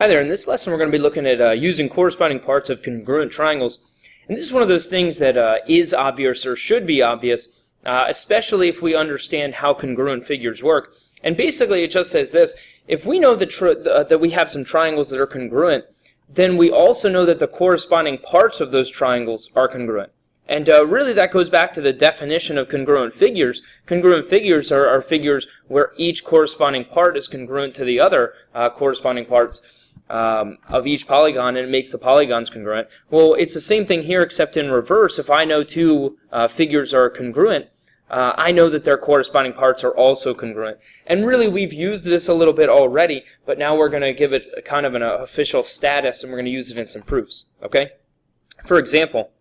Hi there, in this lesson we're going to be looking at using corresponding parts of congruent triangles. And this is one of those things that is obvious or should be obvious, especially if we understand how congruent figures work. And basically it just says this: if we know that we have some triangles that are congruent, then we also know that the corresponding parts of those triangles are congruent. And really that goes back to the definition of congruent figures. Congruent figures are figures where each corresponding part is congruent to the other corresponding parts of each polygon, and it makes the polygons congruent. Well, it's the same thing here, except in reverse. If I know two figures are congruent, I know that their corresponding parts are also congruent. And really we've used this a little bit already, but now we're going to give it kind of an official status, and we're going to use it in some proofs. Okay? For example,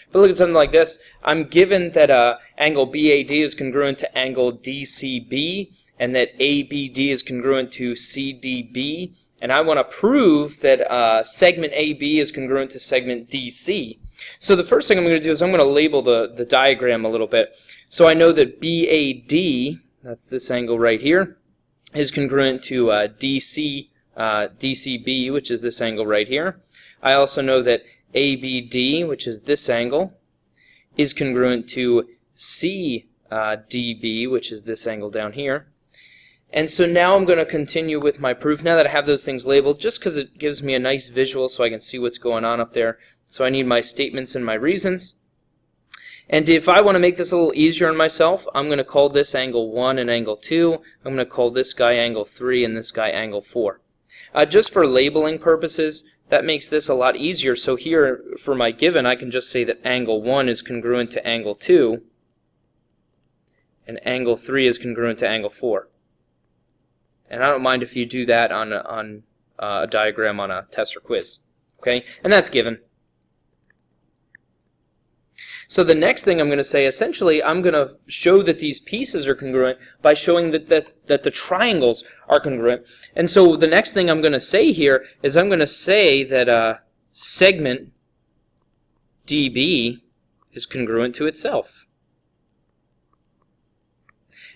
if I look at something like this, I'm given that angle BAD is congruent to angle DCB, and that ABD is congruent to CDB, and I want to prove that segment AB is congruent to segment DC. So the first thing I'm going to do is I'm going to label the diagram a little bit. So I know that BAD, that's this angle right here, is congruent to DCB, which is this angle right here. I also know that ABD, which is this angle, is congruent to CDB, which is this angle down here. And so now I'm going to continue with my proof now that I have those things labeled, just because it gives me a nice visual so I can see what's going on up there. So I need my statements and my reasons. And if I want to make this a little easier on myself, I'm going to call this angle 1 and angle 2. I'm going to call this guy angle 3 and this guy angle 4. Just for labeling purposes, that makes this a lot easier. So here, for my given, I can just say that angle 1 is congruent to angle 2, and angle 3 is congruent to angle 4. And I don't mind if you do that on a diagram on a test or quiz. Okay? And that's given. So the next thing I'm going to say, essentially, I'm going to show that these pieces are congruent by showing that the triangles are congruent. And so the next thing I'm going to say here is I'm going to say that segment DB is congruent to itself.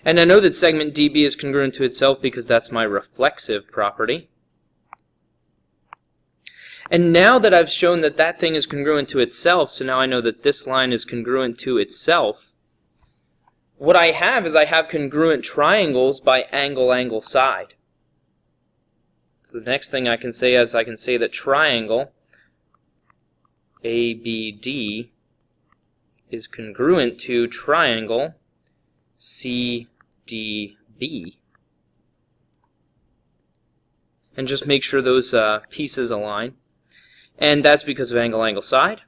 And I know that segment DB is congruent to itself because that's my reflexive property. And now that I've shown that that thing is congruent to itself, so now I know that this line is congruent to itself, what I have is I have congruent triangles by angle, angle, side. So the next thing I can say is I can say that triangle ABD is congruent to triangle CDB. And just make sure those pieces align. And that's because of angle, angle, side.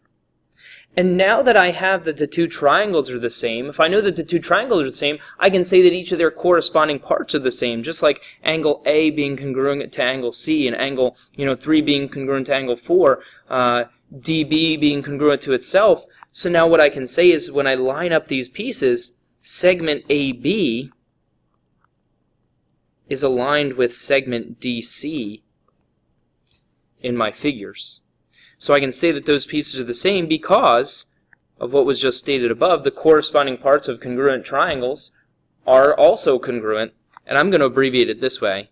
And now that I have that the two triangles are the same, if I know that the two triangles are the same, I can say that each of their corresponding parts are the same, just like angle A being congruent to angle C, and angle 3 being congruent to angle 4, DB being congruent to itself. So now what I can say is when I line up these pieces, segment AB is aligned with segment DC in my figures. So I can say that those pieces are the same because of what was just stated above. The corresponding parts of congruent triangles are also congruent, and I'm going to abbreviate it this way: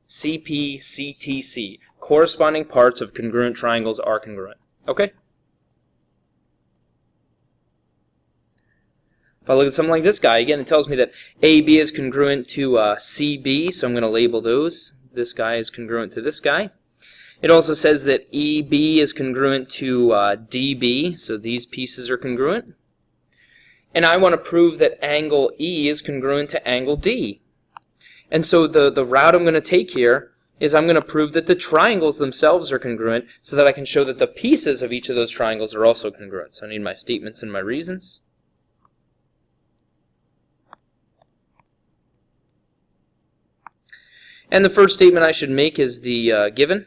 CPCTC. Corresponding parts of congruent triangles are congruent. Okay? If I look at something like this guy, again, it tells me that AB is congruent to CB, so I'm going to label those. This guy is congruent to this guy. It also says that EB is congruent to DB, so these pieces are congruent. And I want to prove that angle E is congruent to angle D. And so the route I'm going to take here is I'm going to prove that the triangles themselves are congruent so that I can show that the pieces of each of those triangles are also congruent. So I need my statements and my reasons. And the first statement I should make is the given.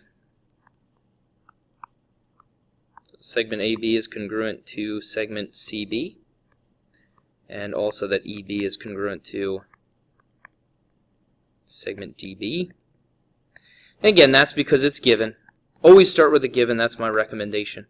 Segment AB is congruent to segment CB, and also that EB is congruent to segment DB. And again, that's because it's given. Always start with a given. That's my recommendation.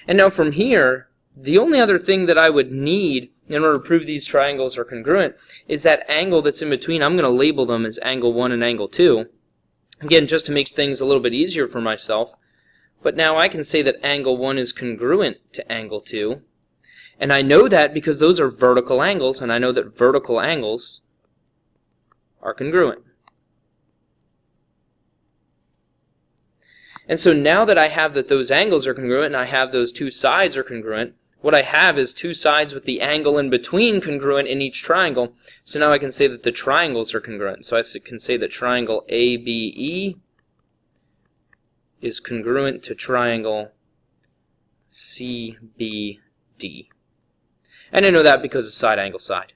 And now from here, The only other thing that I would need in order to prove these triangles are congruent, is that angle that's in between. I'm going to label them as angle 1 and angle 2. Again, just to make things a little bit easier for myself. But now I can say that angle 1 is congruent to angle 2. And I know that because those are vertical angles, and I know that vertical angles are congruent. And so now that I have that those angles are congruent and I have those two sides are congruent, what I have is two sides with the angle in between congruent in each triangle. So now I can say that the triangles are congruent. So I can say that triangle ABE is congruent to triangle CBD. And I know that because of side angle side.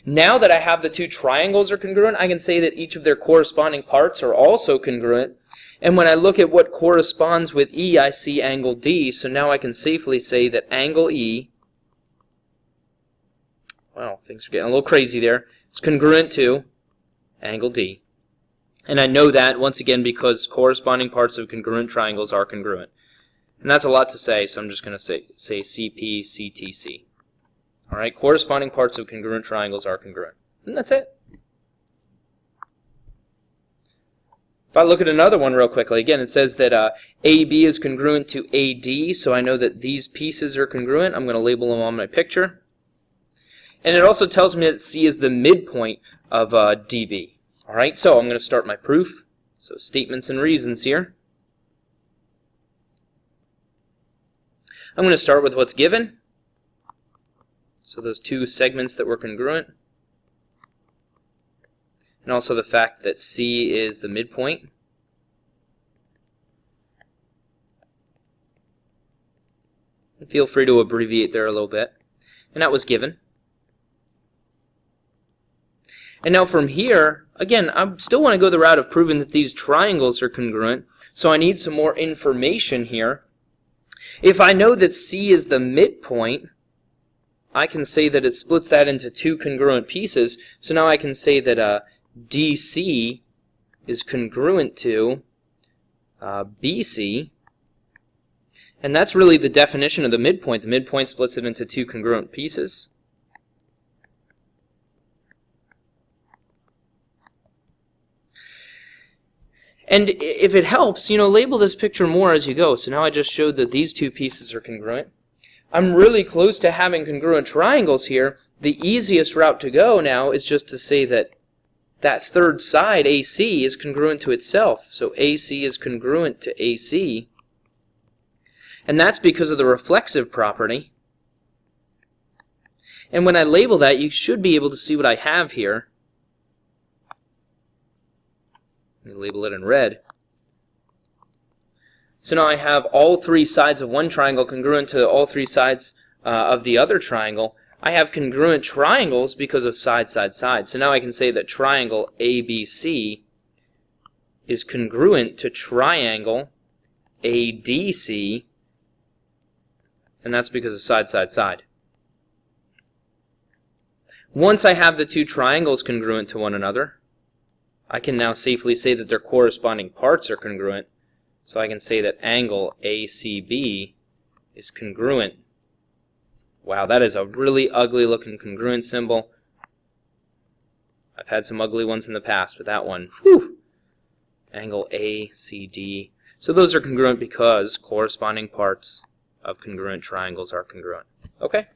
Now that I have the two triangles are congruent, I can say that each of their corresponding parts are also congruent. And when I look at what corresponds with E, I see angle D. So now I can safely say that angle E, wow, things are getting a little crazy there, is congruent to angle D. And I know that, once again, because corresponding parts of congruent triangles are congruent. And that's a lot to say, so I'm just going to say CP, CTC. All right, corresponding parts of congruent triangles are congruent. And that's it. If I look at another one real quickly, again, it says that AB is congruent to AD, so I know that these pieces are congruent. I'm going to label them on my picture. And it also tells me that C is the midpoint of DB. All right, so I'm going to start my proof. So statements and reasons here. I'm going to start with what's given. So those two segments that were congruent. And also the fact that C is the midpoint. And feel free to abbreviate there a little bit. And that was given. And now from here, again, I still want to go the route of proving that these triangles are congruent. So I need some more information here. If I know that C is the midpoint, I can say that it splits that into two congruent pieces. So now I can say that DC is congruent to BC. And that's really the definition of the midpoint. The midpoint splits it into two congruent pieces. And if it helps, label this picture more as you go. So now I just showed that these two pieces are congruent. I'm really close to having congruent triangles here. The easiest route to go now is just to say that that third side, AC, is congruent to itself. So AC is congruent to AC. And that's because of the reflexive property. And when I label that, you should be able to see what I have here. Let me label it in red. So now I have all three sides of one triangle congruent to all three sides of the other triangle. I have congruent triangles because of side, side, side. So now I can say that triangle ABC is congruent to triangle ADC, and that's because of side, side, side. Once I have the two triangles congruent to one another, I can now safely say that their corresponding parts are congruent. So I can say that angle ACB is congruent. Wow, that is a really ugly looking congruent symbol. I've had some ugly ones in the past, but that one, whew. Angle ACD. So those are congruent because corresponding parts of congruent triangles are congruent. Okay?